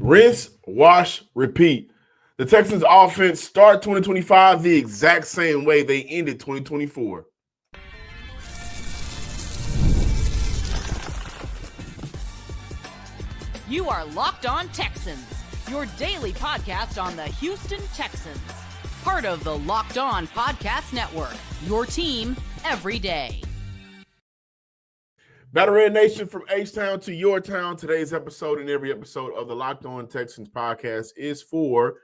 Rinse, wash, repeat. The Texans offense start 2025 the exact same way they ended 2024. You are Locked On Texans, your daily podcast on the Houston Texans. Part of the Locked On Podcast Network, your team every day. Battle Red Nation, from H-Town to your town. Today's episode and every episode of the Locked On Texans podcast is for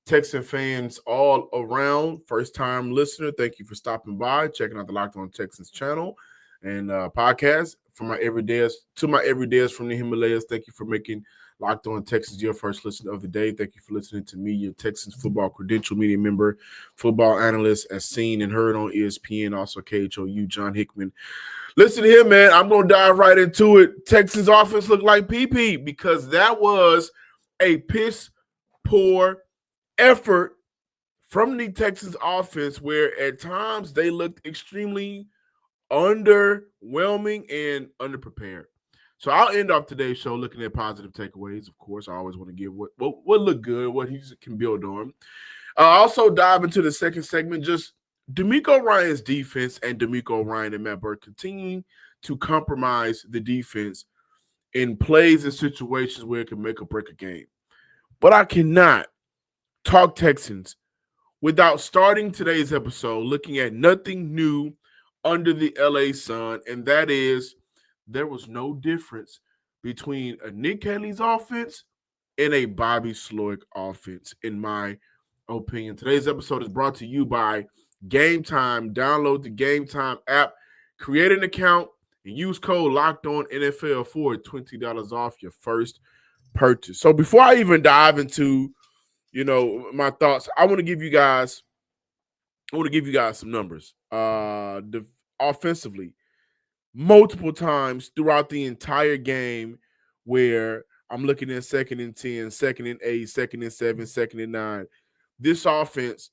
Texan fans all around. First-time listener, thank you for stopping by, checking out the Locked On Texans channel and podcast. For my everydayers, to my everydayers from the Himalayas, thank you for making Locked On Texans your first listen of the day. Thank you for listening to me, your Texans football credential media member, football analyst, as seen and heard on ESPN, also KHOU, John Hickman. Listen here, man, I'm going to dive right into it. Texans offense looked like PP because that was a piss-poor effort from the Texans offense where at times they looked extremely underwhelming and underprepared. So I'll end off today's show looking at positive takeaways. Of course, I always want to give what looked good, what he can build on. I'll also dive into the second segment, just DeMeco Ryans' defense and DeMeco Ryan and Matt Burke continuing to compromise the defense in plays and situations where it can make or break a game. But I cannot talk Texans without starting today's episode looking at nothing new under the LA sun, and that is there was no difference between a Nick Caley's offense and a Bobby Slowick offense, in my opinion. Today's episode is brought to you by Game Time. Download the Game Time app, create an account, and use code LOCKEDONNFL for $20 off your first purchase. So before I even dive into, my thoughts, I want to give you guys some numbers. Offensively, multiple times throughout the entire game where I'm looking at 2nd and 10, 2nd and 8, 2nd and 7, 2nd and 9. This offense,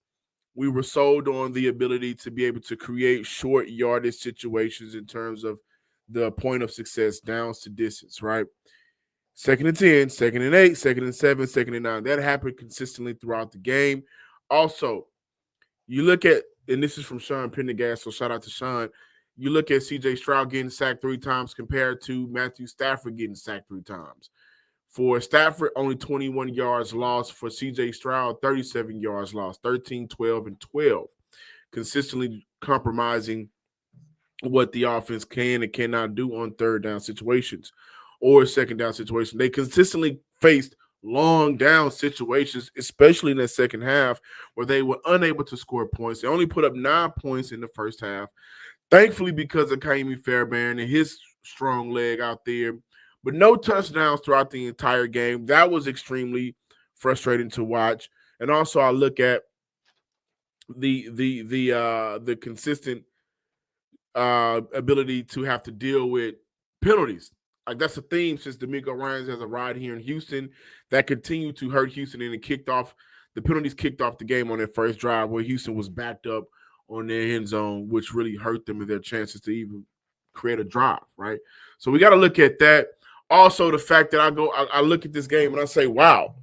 we were sold on the ability to be able to create short yardage situations in terms of the point of success, downs to distance, right? 2nd and 10, 2nd and 8, 2nd and 7, 2nd and 9. That happened consistently throughout the game. Also, you look at, and this is from Sean Pendergast, so shout out to Sean. You look at C.J. Stroud getting sacked 3 times compared to Matthew Stafford getting sacked 3 times. For Stafford, only 21 yards lost. For C.J. Stroud, 37 yards lost, 13, 12, and 12. Consistently compromising what the offense can and cannot do on third down situations or second down situations. They consistently faced long down situations, especially in the second half, where they were unable to score points. They only put up 9 points in the first half. Thankfully, because of Kaimi Fairbairn and his strong leg out there, but no touchdowns throughout the entire game. That was extremely frustrating to watch. And also, I look at the consistent ability to have to deal with penalties. Like, that's a theme since DeMeco Ryans has a ride here in Houston that continued to hurt Houston, and the penalties kicked off the game on their first drive where Houston was backed up on their end zone, which really hurt them and their chances to even create a drive, right? So we got to look at that. Also, the fact that I look at this game and I say, wow,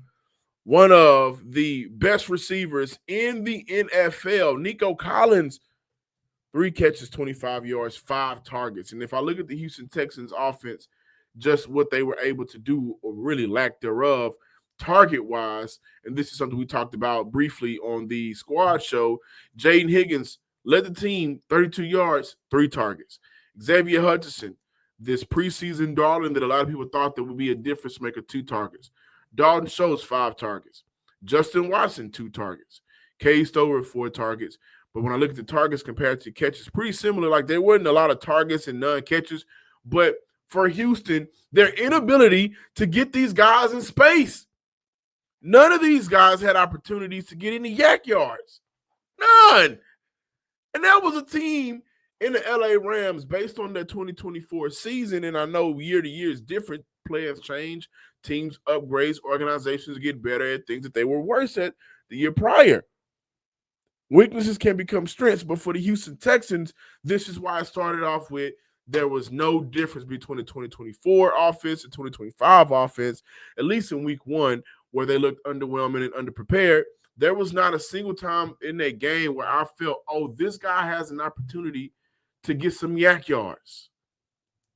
one of the best receivers in the NFL, Nico Collins, 3 catches, 25 yards, 5 targets. And if I look at the Houston Texans offense, just what they were able to do, or really lack thereof, target-wise, and this is something we talked about briefly on the squad show, Jaden Higgins led the team 32 yards, 3 targets. Xavier Hutchinson, this preseason darling that a lot of people thought that would be a difference maker, 2 targets. Dalton Schultz, 5 targets. Justin Watson, 2 targets. Kay Stover, 4 targets. But when I look at the targets compared to catches, pretty similar. Like, there wasn't a lot of targets and none catches. But for Houston, their inability to get these guys in space. None of these guys had opportunities to get any yak yards. None. And that was a team in the LA Rams based on their 2024 season. And I know year to year is different. Players change, teams upgrades, organizations get better at things that they were worse at the year prior. Weaknesses can become strengths, but for the Houston Texans, this is why I started off with there was no difference between the 2024 offense and 2025 offense, at least in week one, where they looked underwhelming and underprepared. There was not a single time in that game where I felt, oh, this guy has an opportunity to get some yak yards.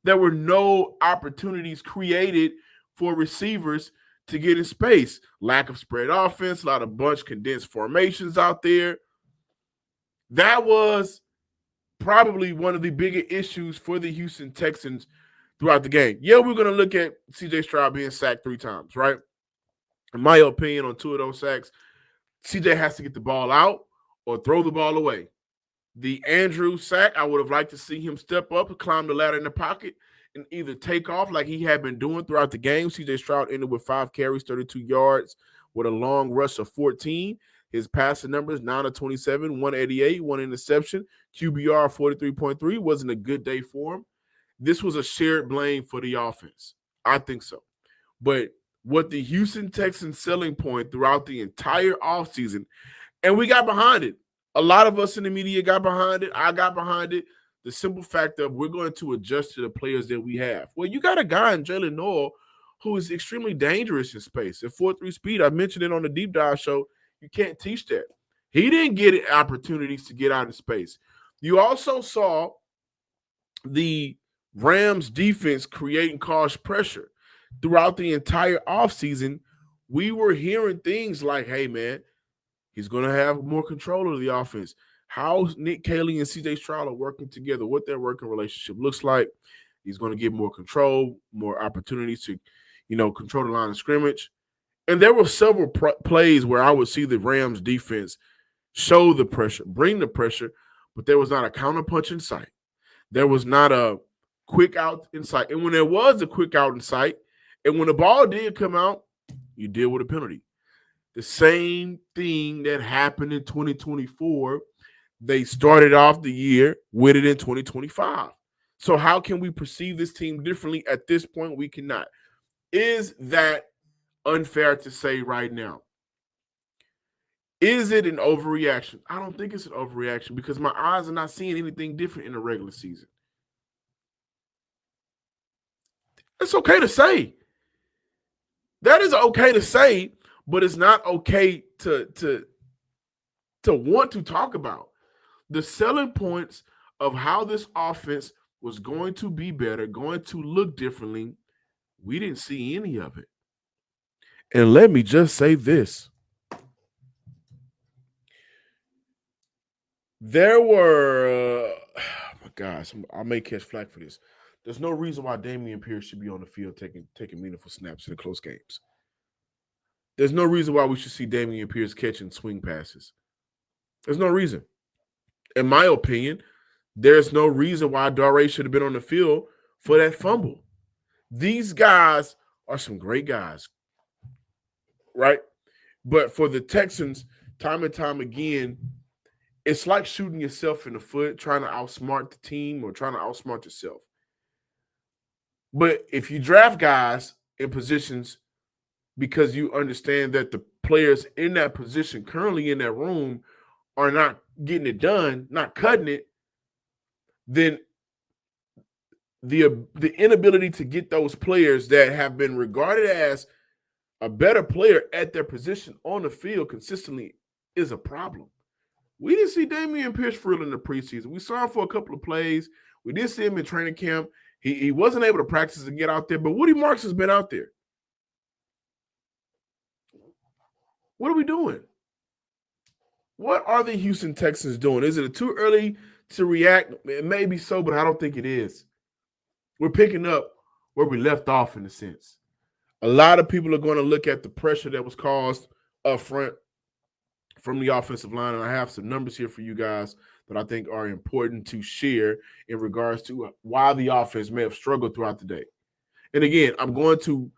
There were no opportunities created for receivers to get in space. Lack of spread offense, a lot of bunch condensed formations out there. That was probably one of the bigger issues for the Houston Texans throughout the game. Yeah, we're going to look at C.J. Stroud being sacked 3 times, right? In my opinion, on 2 of those sacks, C.J. has to get the ball out or throw the ball away. The Andrew sack, I would have liked to see him step up and climb the ladder in the pocket and either take off like he had been doing throughout the game. C.J. Stroud ended with 5 carries, 32 yards with a long rush of 14. His passing numbers, 9 of 27, 188, 1 interception. QBR 43.3 wasn't a good day for him. This was a shared blame for the offense. I think so. But what the Houston Texans selling point throughout the entire offseason, and we got behind it. A lot of us in the media got behind it. I got behind it. The simple fact of we're going to adjust to the players that we have. Well, you got a guy in Jalen Noel who is extremely dangerous in space. At 4.3 speed, I mentioned it on the Deep Dive show. You can't teach that. He didn't get opportunities to get out in space. You also saw the Rams defense create and cause pressure. Throughout the entire offseason, we were hearing things like, hey, man, he's going to have more control of the offense. How Nick Caley and CJ Stroud are working together, what their working relationship looks like. He's going to get more control, more opportunities to, control the line of scrimmage. And there were several plays where I would see the Rams defense show the pressure, bring the pressure, but there was not a counterpunch in sight. There was not a quick out in sight. And when there was a quick out in sight, and when the ball did come out, you deal with a penalty. The same thing that happened in 2024, they started off the year with it in 2025. So how can we perceive this team differently at this point? We cannot. Is that unfair to say right now? Is it an overreaction? I don't think it's an overreaction because my eyes are not seeing anything different in the regular season. It's okay to say. That is okay to say, but it's not okay to want to talk about. The selling points of how this offense was going to be better, going to look differently, we didn't see any of it. And let me just say this. There were, oh my gosh, I may catch flack for this. There's no reason why Dameon Pierce should be on the field taking meaningful snaps in the close games. There's no reason why we should see Dameon Pierce catching swing passes. There's no reason. In my opinion, there's no reason why Dare should have been on the field for that fumble. These guys are some great guys, right? But for the Texans, time and time again, it's like shooting yourself in the foot, trying to outsmart the team or trying to outsmart yourself. But if you draft guys in positions because you understand that the players in that position currently in that room are not getting it done, not cutting it, then the inability to get those players that have been regarded as a better player at their position on the field consistently is a problem. We didn't see Dameon Pierce for real in the preseason. We saw him for a couple of plays. We did see him in training camp. He wasn't able to practice and get out there, but Woody Marks has been out there. What are we doing? What are the Houston Texans doing? Is it too early to react? It may be so, but I don't think it is. We're picking up where we left off in a sense. A lot of people are going to look at the pressure that was caused up front from the offensive line, and I have some numbers here for you guys that I think are important to share in regards to why the offense may have struggled throughout the day. And again, I'm going to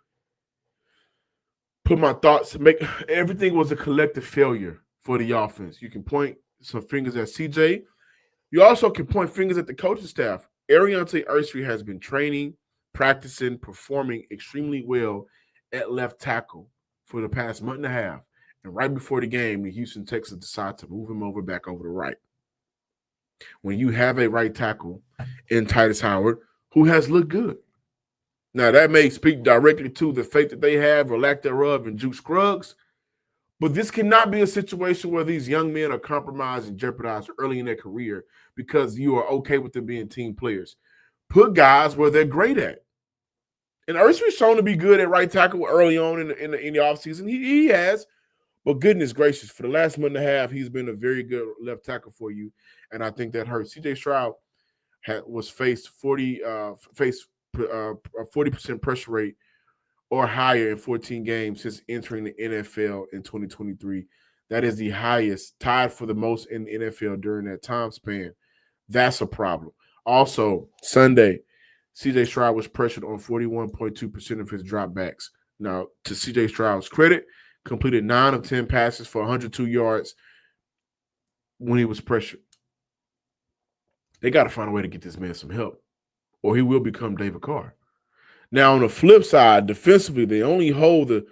put my thoughts, make everything was a collective failure for the offense. You can point some fingers at CJ. You also can point fingers at the coaching staff. Aireontae Ersery has been training, practicing, performing extremely well at left tackle for the past month and a half. And right before the game, the Houston Texans decide to move him back over to right. when you have a right tackle in Titus Howard who has looked good. Now, that may speak directly to the faith that they have or lack thereof in Juke Scruggs, but this cannot be a situation where these young men are compromised and jeopardized early in their career because you are okay with them being team players. Put guys where they're great at. And Ersery's shown to be good at right tackle early on in the offseason. He has. But goodness gracious, for the last month and a half, he's been a very good left tackle for you. And I think that hurts. CJ Stroud was faced 40% pressure rate or higher in 14 games since entering the NFL in 2023. That is the highest, tied for the most in the NFL during that time span. That's a problem. Also, Sunday, CJ Stroud was pressured on 41.2% of his dropbacks. Now, to CJ Stroud's credit, completed 9 of 10 passes for 102 yards when he was pressured. They got to find a way to get this man some help, or he will become David Carr. Now, on the flip side, defensively, they only hold the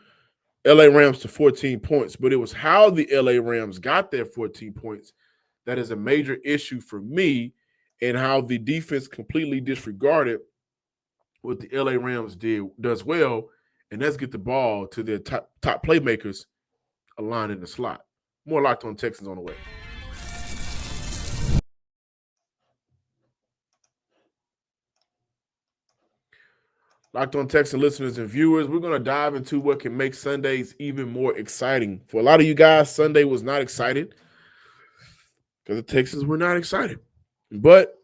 LA Rams to 14 points, but it was how the LA Rams got their 14 points that is a major issue for me, and how the defense completely disregarded what the LA Rams does well, and that's get the ball to their top playmakers aligned in the slot. More Locked On Texans on the way. Locked On Texans listeners and viewers, we're going to dive into what can make Sundays even more exciting. For a lot of you guys, Sunday was not excited because the Texans were not excited. But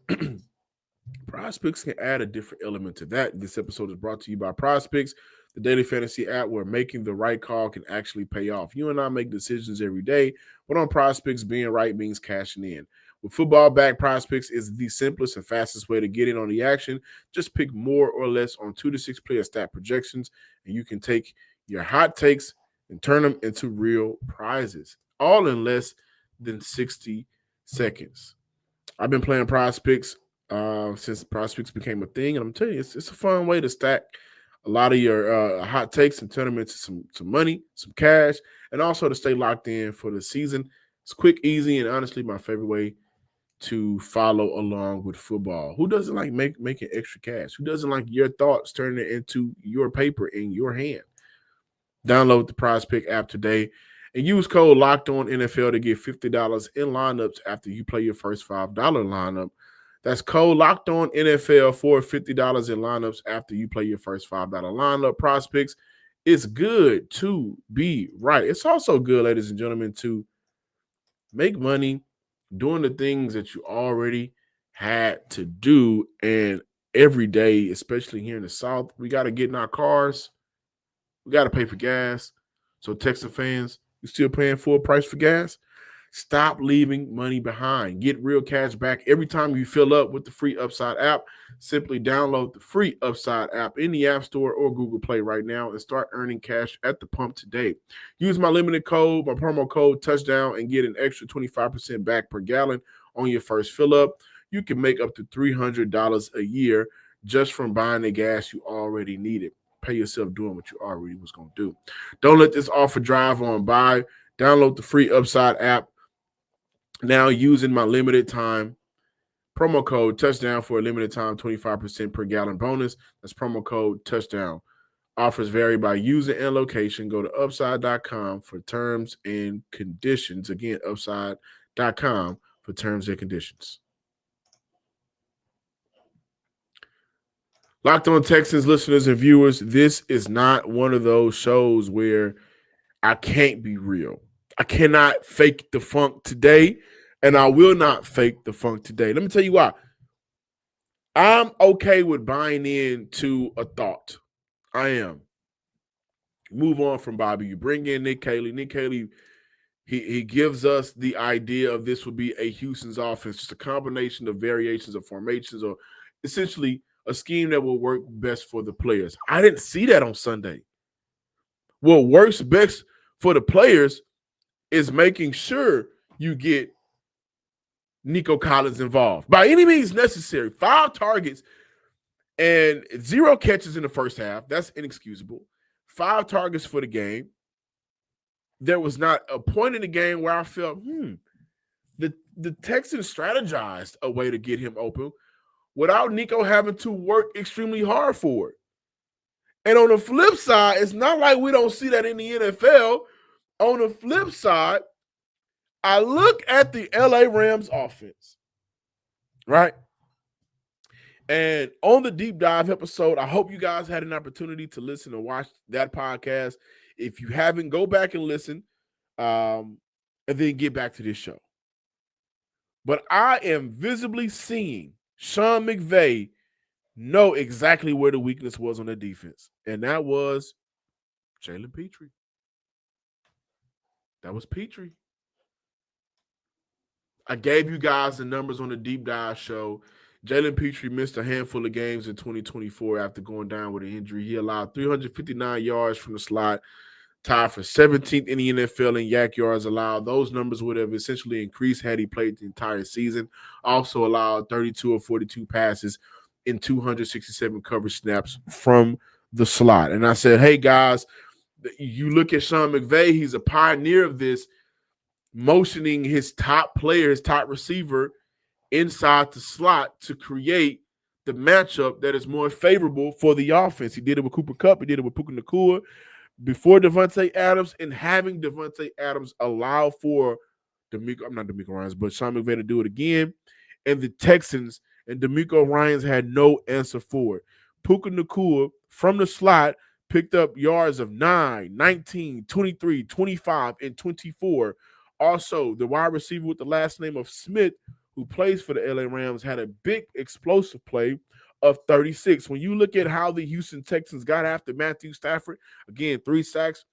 PrizePicks can add a different element to that. This episode is brought to you by PrizePicks, the daily fantasy app where making the right call can actually pay off. You and I make decisions every day, but on PrizePicks, being right means cashing in. With football back, PrizePicks is the simplest and fastest way to get in on the action. Just pick more or less on 2 to 6 player stat projections, and you can take your hot takes and turn them into real prizes, all in less than 60 seconds. I've been playing PrizePicks since PrizePicks became a thing, and I'm telling you, it's a fun way to stack a lot of your hot takes and turn them into some money, some cash, and also to stay locked in for the season. It's quick, easy, and honestly my favorite way to follow along with football. Who doesn't like making extra cash? Who doesn't like your thoughts turning it into your paper in your hand? Download the PrizePick app today and use code LOCKEDONNFL to get $50 in lineups after you play your first $5 lineup. That's code LOCKEDONNFL for $50 in lineups after you play your first $5 lineup. PrizePicks, it's good to be right. It's also good, ladies and gentlemen, to make money doing the things that you already had to do. And every day, especially here in the South, we got to get in our cars. We got to pay for gas. So Texas fans, you still paying full price for gas? Stop leaving money behind. Get real cash back every time you fill up with the free Upside app. Simply download the free Upside app in the App Store or Google Play right now and start earning cash at the pump today. Use my promo code Touchdown, and get an extra 25% back per gallon on your first fill up. You can make up to $300 a year just from buying the gas you already needed. Pay yourself doing what you already was going to do. Don't let this offer drive on by. Download the free Upside app now using my limited time promo code Touchdown for a limited time 25% per gallon bonus. That's promo code Touchdown. Offers vary by user and location. Go to upside.com for terms and conditions. Again, upside.com for terms and conditions. Locked On Texans listeners and viewers, this is not one of those shows where I can't be real. I cannot fake the funk today, and I will not fake the funk today. Let me tell you why. I'm okay with buying into a thought. I am. Move on from Bobby. You bring in Nick Caley. Nick Caley, he gives us the idea of this would be a Houston's offense, just a combination of variations of formations, or essentially a scheme that will work best for the players. I didn't see that on Sunday. What works best for the players is making sure you get Nico Collins involved by any means necessary. 5 targets and 0 catches in the first half. That's inexcusable. 5 targets for the game. There was not a point in the game where I felt, the Texans strategized a way to get him open without Nico having to work extremely hard for it. And on the flip side, it's not like we don't see that in the NFL. On the flip side, I look at the LA Rams offense, right? And on the deep dive episode, I hope you guys had an opportunity to listen and watch that podcast. If you haven't, go back and listen, and then get back to this show. But I am visibly seeing Sean McVay know exactly where the weakness was on the defense, and that was Jalen Pitre. That was Pitre. I gave you guys the numbers on the deep dive show. Jalen Pitre missed a handful of games in 2024 after going down with an injury. He allowed 359 yards from the slot, tied for 17th in the NFL in yak yards allowed. Those numbers would have essentially increased had he played the entire season. Also allowed 32 or 42 passes in 267 coverage snaps from the slot. And I said, hey, guys, you look at Sean McVay, he's a pioneer of this, motioning his top player, his top receiver, inside the slot to create the matchup that is more favorable for the offense. He did it with Cooper Kupp. He did it with Puka Nacua before Devontae Adams, and having Devontae Adams allow for DeMeco Ryans, but Sean McVay to do it again. And the Texans and DeMeco Ryans had no answer for it. Puka Nacua from the slot picked up yards of 9, 19, 23, 25, and 24. Also, the wide receiver with the last name of Smith, who plays for the LA Rams, had a big explosive play of 36. When you look at how the Houston Texans got after Matthew Stafford, again, 3 sacks,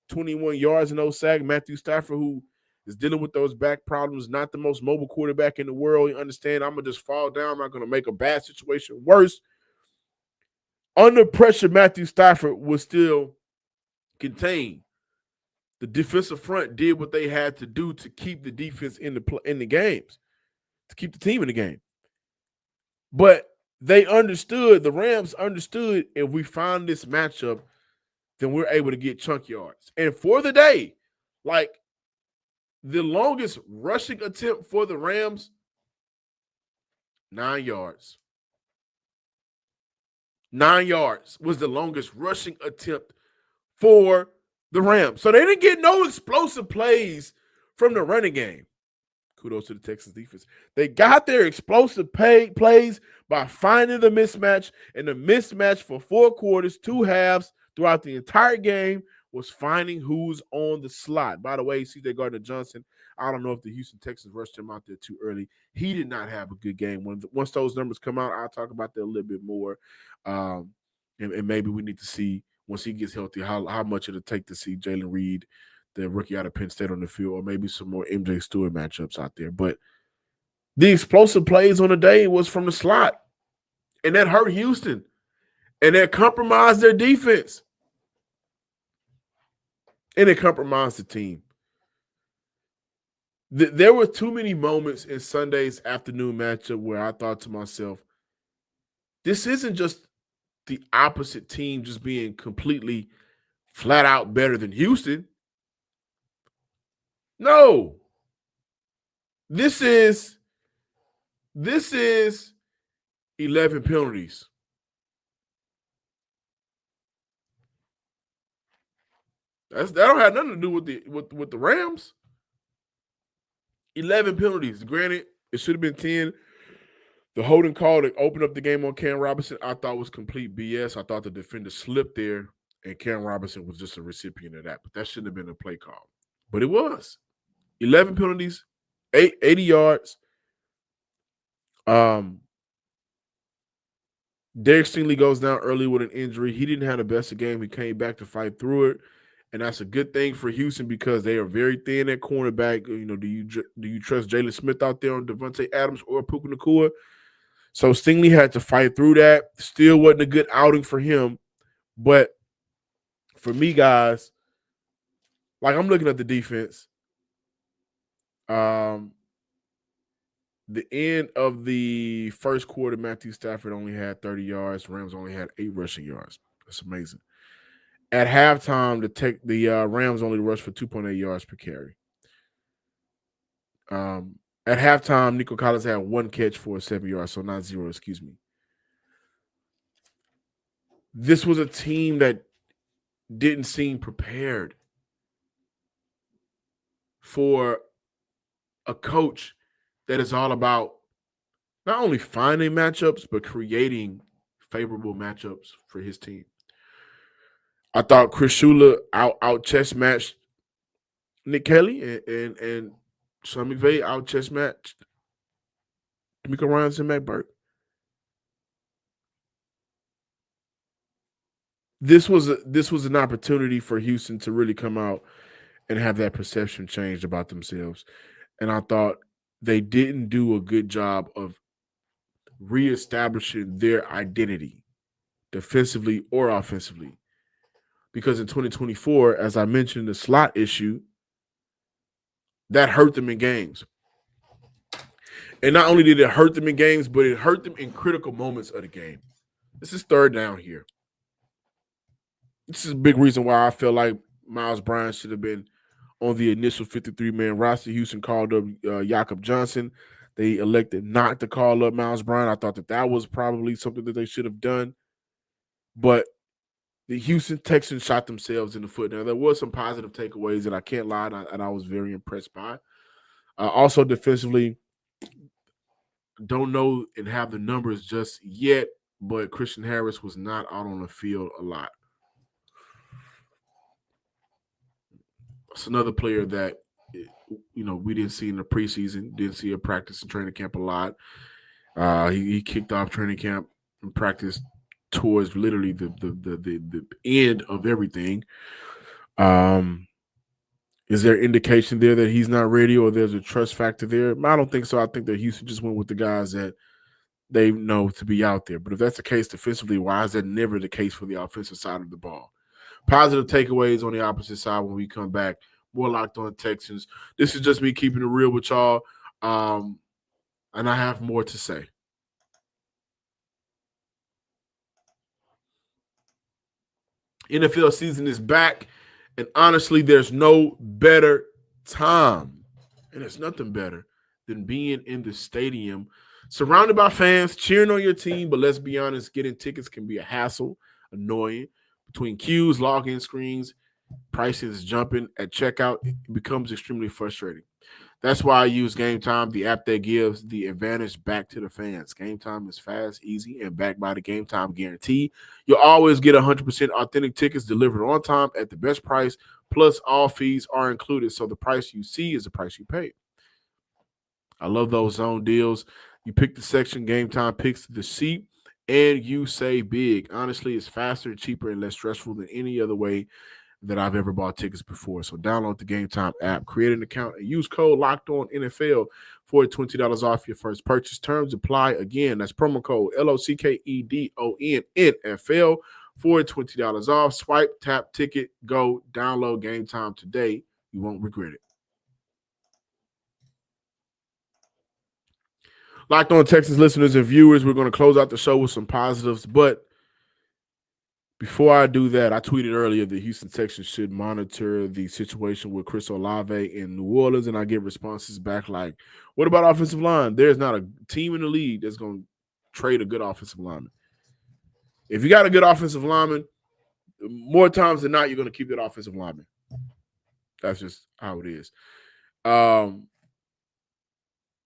21 yards in those sacks. Matthew Stafford, who is dealing with those back problems, not the most mobile quarterback in the world. You understand, I'm going to just fall down. I'm not going to make a bad situation worse. Under pressure, Matthew Stafford was still contained. The defensive front did what they had to do to keep the defense in the games, to keep the team in the game. But they understood, the Rams understood, if we find this matchup, then we're able to get chunk yards. And for the day, like the longest rushing attempt for the Rams, 9 yards. 9 yards was the longest rushing attempt for the Rams. So they didn't get no explosive plays from the running game. Kudos to the Texans defense. They got their explosive plays by finding the mismatch, and the mismatch for 4 quarters, 2 halves throughout the entire game was finding who's on the slot. By the way, CJ Gardner-Johnson, I don't know if the Houston Texans rushed him out there too early. He did not have a good game. Once those numbers come out, I'll talk about that a little bit more. And maybe we need to see, once he gets healthy, how much it'll take to see Jalen Reed, the rookie out of Penn State, on the field, or maybe some more MJ Stewart matchups out there. But the explosive plays on the day was from the slot, and that hurt Houston, and that compromised their defense, and it compromised the team. There were too many moments in Sunday's afternoon matchup where I thought to myself, this isn't just the opposite team just being completely flat out better than Houston. No. This is 11 penalties. That don't have nothing to do with the Rams. 11 penalties. Granted, it should have been 10. The holding call to open up the game on Cam Robinson, I thought was complete BS. I thought the defender slipped there, and Cam Robinson was just a recipient of that. But that shouldn't have been a play call. But it was. 11 penalties, 80 yards. Derek Stingley goes down early with an injury. He didn't have the best of game. He came back to fight through it, and that's a good thing for Houston because they are very thin at cornerback. You know, do you trust Jalen Smith out there on Devontae Adams or Puka Nacua? So Stingley had to fight through that. Still wasn't a good outing for him, but for me, guys, like I'm looking at the defense. The end of the first quarter, Matthew Stafford only had 30 yards. Rams only had 8 rushing yards. That's amazing. At halftime, the Rams only rushed for 2.8 yards per carry. At halftime, Nico Collins had 1 catch for 7 yards, so not 0, excuse me. This was a team that didn't seem prepared for a coach that is all about not only finding matchups, but creating favorable matchups for his team. I thought Chris Shula out chess matched Nick Caley and Sean McVay out chess matched DeMeco Ryans and Matt Burke. This was an opportunity for Houston to really come out and have that perception changed about themselves. And I thought they didn't do a good job of reestablishing their identity defensively or offensively. Because in 2024, as I mentioned, the slot issue, that hurt them in games. And not only did it hurt them in games, but it hurt them in critical moments of the game. This is third down here. This is a big reason why I feel like Miles Bryant should have been on the initial 53-man roster. Houston called up Jakob Johnson. They elected not to call up Miles Bryant. I thought that was probably something that they should have done. But the Houston Texans shot themselves in the foot. Now, there was some positive takeaways that I can't lie, and I was very impressed by. Also, defensively, don't know and have the numbers just yet, but Christian Harris was not out on the field a lot. It's another player that, we didn't see in the preseason, didn't see a practice and training camp a lot. He kicked off training camp and practiced towards literally the end of everything. Is there indication there that he's not ready or there's a trust factor there? I don't think so. I think that Houston just went with the guys that they know to be out there. But if that's the case defensively, why is that never the case for the offensive side of the ball? Positive takeaways on the opposite side when we come back. More Locked On Texans. This is just me keeping it real with y'all. And I have more to say. NFL season is back. And honestly, there's no better time. And there's nothing better than being in the stadium, surrounded by fans, cheering on your team. But let's be honest, getting tickets can be a hassle, annoying. Between queues, login screens, prices jumping at checkout, it becomes extremely frustrating. That's why I use Game Time, the app that gives the advantage back to the fans. Game Time is fast, easy, and backed by the Game Time guarantee. You'll always get 100% authentic tickets delivered on time at the best price, plus all fees are included, so the price you see is the price you pay. I love those zone deals. You pick the section, Game Time picks the seat, and you save big. Honestly, it's faster, cheaper, and less stressful than any other way that I've ever bought tickets before. So download the Game Time app, create an account, and use code LOCKEDONNFL for $20 off your first purchase. Terms apply. Again, that's promo code LOCKEDONNFL for $20 off. Swipe, tap, ticket, go. Download Game Time today. You won't regret it. Locked On Texans listeners and viewers, we're going to close out the show with some positives. But before I do that, I tweeted earlier that Houston Texans should monitor the situation with Chris Olave in New Orleans, and I get responses back like, what about offensive line? There's not a team in the league that's going to trade a good offensive lineman. If you got a good offensive lineman, more times than not, you're going to keep that offensive lineman. That's just how it is.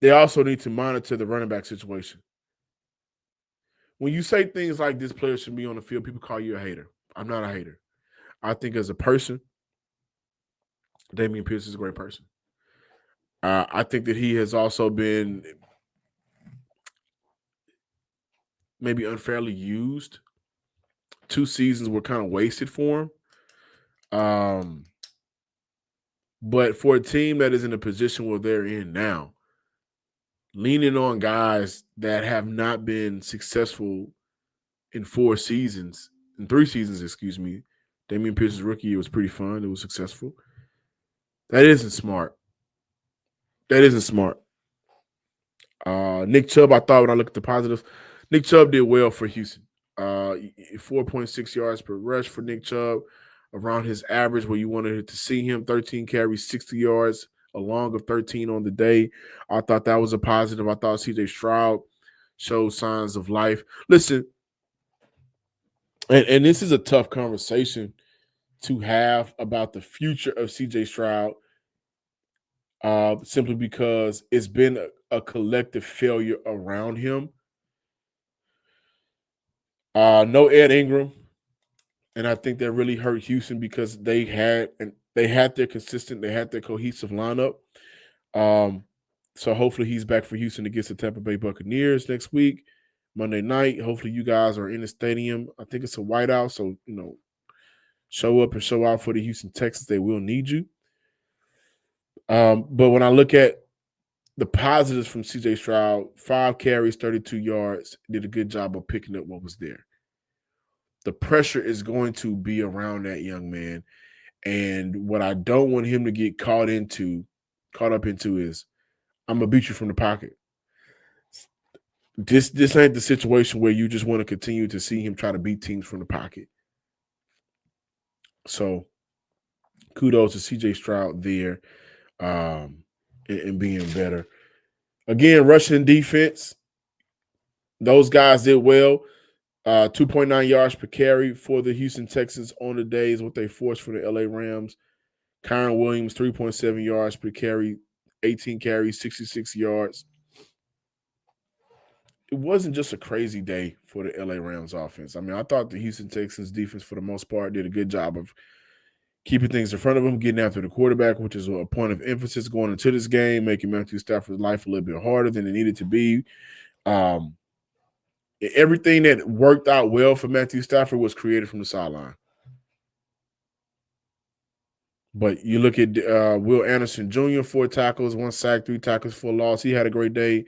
They also need to monitor the running back situation. When you say things like this player should be on the field, people call you a hater. I'm not a hater. I think as a person, Dameon Pierce is a great person. I think that he has also been maybe unfairly used. 2 seasons were kind of wasted for him. But for a team that is in a position where they're in now, leaning on guys that have not been successful in 3 seasons, Dameon Pierce's rookie year was pretty fun. It was successful. That isn't smart. Nick Chubb, I thought when I looked at the positives, Nick Chubb did well for Houston. 4.6 yards per rush for Nick Chubb, around his average where you wanted to see him, 13 carries, 60 yards. a long of 13 on the day. I thought that was a positive. I thought CJ Stroud showed signs of life. Listen, and this is a tough conversation to have about the future of CJ Stroud, simply because it's been a collective failure around him. No Ed Ingram, and I think that really hurt Houston because they had their consistent, they had their cohesive lineup. So hopefully he's back for Houston against the Tampa Bay Buccaneers next week, Monday night. Hopefully you guys are in the stadium. I think it's a whiteout, so show up and show out for the Houston Texans. They will need you. But when I look at the positives from CJ Stroud, 5 carries, 32 yards, did a good job of picking up what was there. The pressure is going to be around that young man. And what I don't want him to get caught up into is, I'm going to beat you from the pocket. This ain't the situation where you just want to continue to see him try to beat teams from the pocket. So kudos to CJ Stroud there, and being better. Again, rushing defense, those guys did well. 2.9 yards per carry for the Houston Texans on the day is what they forced for the LA Rams. Kyron Williams, 3.7 yards per carry, 18 carries, 66 yards. It wasn't just a crazy day for the LA Rams offense. I mean, I thought the Houston Texans defense, for the most part, did a good job of keeping things in front of them, getting after the quarterback, which is a point of emphasis going into this game, making Matthew Stafford's life a little bit harder than it needed to be. Everything that worked out well for Matthew Stafford was created from the sideline. But you look at Will Anderson Jr., 4 tackles, 1 sack, 3 tackles for a loss. He had a great day.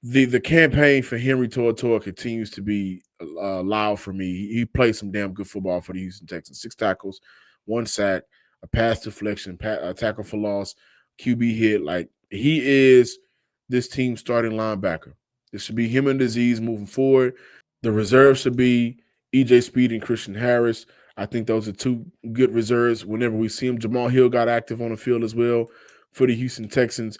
The campaign for Henry To'oTo'o continues to be loud for me. He played some damn good football for the Houston Texans. 6 tackles, 1 sack, a pass deflection, a tackle for loss, QB hit. Like, he is this team's starting linebacker. It should be him and Azeez moving forward. The reserves should be E.J. Speed and Christian Harris. I think those are 2 good reserves. Whenever we see them, Jamal Hill got active on the field as well for the Houston Texans.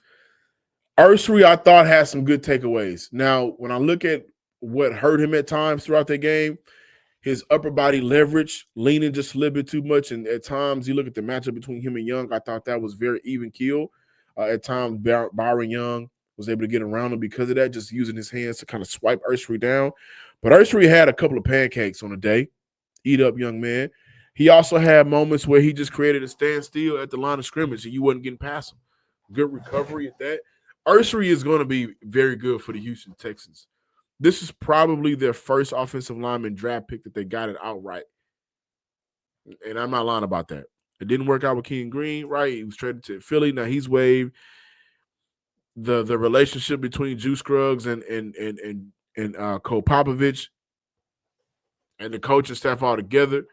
Ersery, I thought, had some good takeaways. Now, when I look at what hurt him at times throughout the game, his upper body leverage, leaning just a little bit too much. And at times, you look at the matchup between him and Young, I thought that was very even keel. At times, Byron Young was able to get around him because of that, just using his hands to kind of swipe Ersery down. But Ersery had a couple of pancakes on the day. Eat up, young man. He also had moments where he just created a standstill at the line of scrimmage and you wasn't getting past him. Good recovery at that. Ersery is going to be very good for the Houston Texans. This is probably their first offensive lineman draft pick that they got it outright. And I'm not lying about that. It didn't work out with King Green, right? He was traded to Philly. Now he's waived. The relationship between Juice Scruggs and Cole Popovich and the coaching staff all together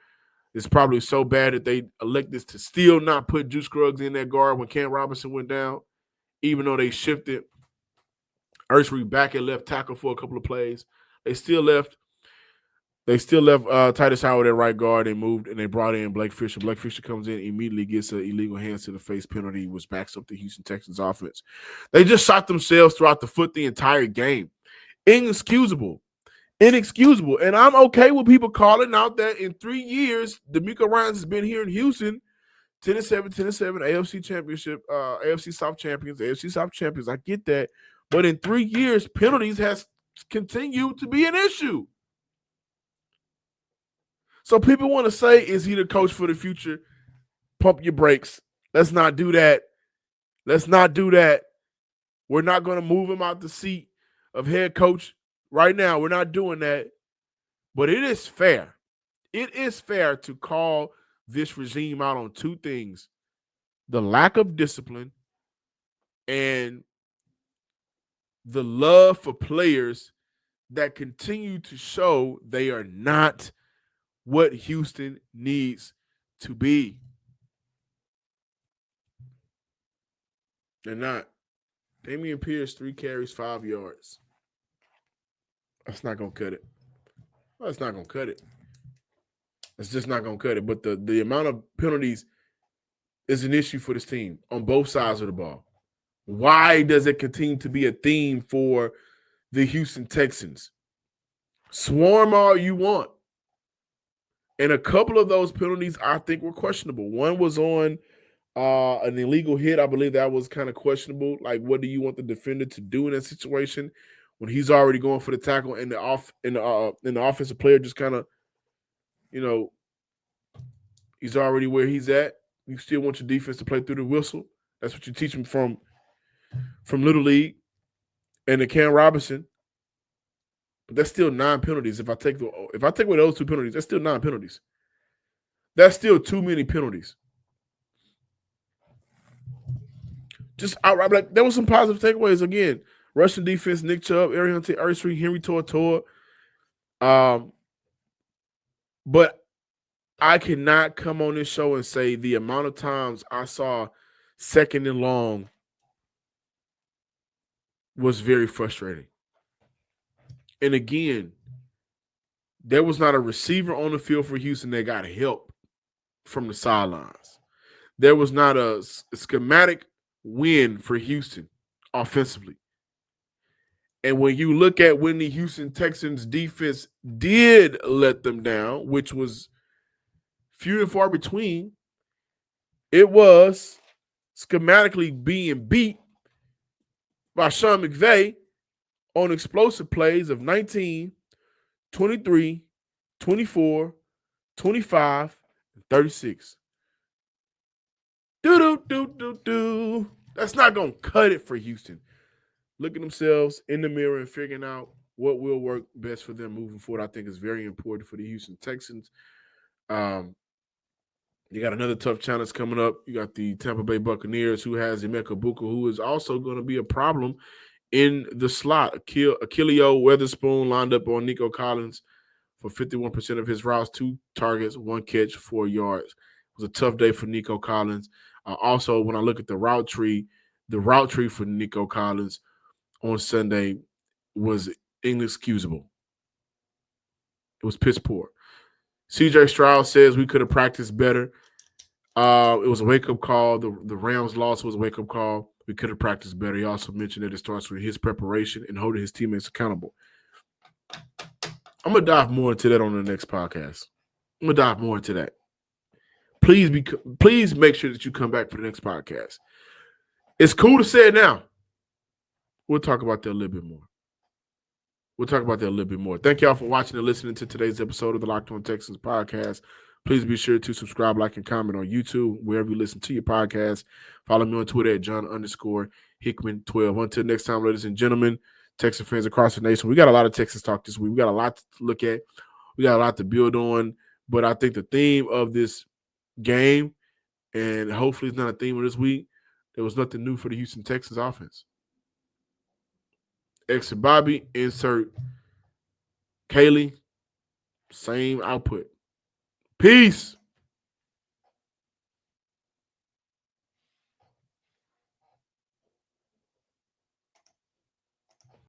is probably so bad that they elected to still not put Juice Scruggs in that guard when Cam Robinson went down, even though they shifted Ersery back at left tackle for a couple of plays. They still left Titus Howard at right guard and moved, and they brought in Blake Fisher. Blake Fisher comes in, immediately gets an illegal hands to the face penalty, which backs up the Houston Texans offense. They just shot themselves throughout the foot the entire game. Inexcusable. And I'm okay with people calling out that in 3 years, DeMeco Ryans has been here in Houston, 10-7, AFC Championship, AFC South champions. I get that. But in 3 years, penalties has continued to be an issue. So people want to say, is he the coach for the future? Pump your brakes. Let's not do that. We're not going to move him out the seat of head coach right now. We're not doing that. But it is fair. It is fair to call this regime out on 2 things: the lack of discipline and the love for players that continue to show they are not what Houston needs to be. They're not. Dameon Pierce, 3 carries, 5 yards. That's not going to cut it. That's not going to cut it. It's just not going to cut it. But the amount of penalties is an issue for this team on both sides of the ball. Why does it continue to be a theme for the Houston Texans? Swarm all you want. And a couple of those penalties I think were questionable. One was on an illegal hit. I believe that was kind of questionable. Like, what do you want the defender to do in that situation when he's already going for the tackle and the offensive player just kind of, he's already where he's at. You still want your defense to play through the whistle. That's what you teach them from Little League and the Cam Robinson. But that's still 9 penalties. If I take away those 2 penalties, that's still 9 penalties. That's still too many penalties. Just outright, like, there was some positive takeaways. Again, Russian defense, Nick Chubb, Aireontae Ersery, Henry Tortora. But I cannot come on this show and say the amount of times I saw 2nd and long was very frustrating. And again, there was not a receiver on the field for Houston that got help from the sidelines. There was not a schematic win for Houston offensively. And when you look at when the Houston Texans defense did let them down, which was few and far between, it was schematically being beat by Sean McVay on explosive plays of 19, 23, 24, 25, and 36. Do. That's not going to cut it for Houston. Look at themselves in the mirror and figuring out what will work best for them moving forward, I think is very important for the Houston Texans. You got another tough challenge coming up. You got the Tampa Bay Buccaneers, who has DeMeco Ryans, who is also going to be a problem in the slot. Achilleo Weatherspoon lined up on Nico Collins for 51% of his routes, 2 targets, 1 catch, 4 yards. It was a tough day for Nico Collins. Also, when I look at the route tree for Nico Collins on Sunday was inexcusable. It was piss poor. CJ Stroud says we could have practiced better. It was a wake-up call. The Rams loss was a wake-up call. We could have practiced better. He also mentioned that it starts with his preparation and holding his teammates accountable. I'm going to dive more into that on the next podcast. I'm going to dive more into that. Please make sure that you come back for the next podcast. It's cool to say it now. We'll talk about that a little bit more. Thank y'all for watching and listening to today's episode of the Locked On Texans podcast. Please be sure to subscribe, like, and comment on YouTube, wherever you listen to your podcast. Follow me on Twitter at John_Hickman12. Until next time, ladies and gentlemen, Texan fans across the nation, we got a lot of Texans talk this week. We got a lot to look at. We got a lot to build on. But I think the theme of this game, and hopefully it's not a theme of this week, there was nothing new for the Houston Texans offense. Exit Bobby, insert Caley, same output. Peace.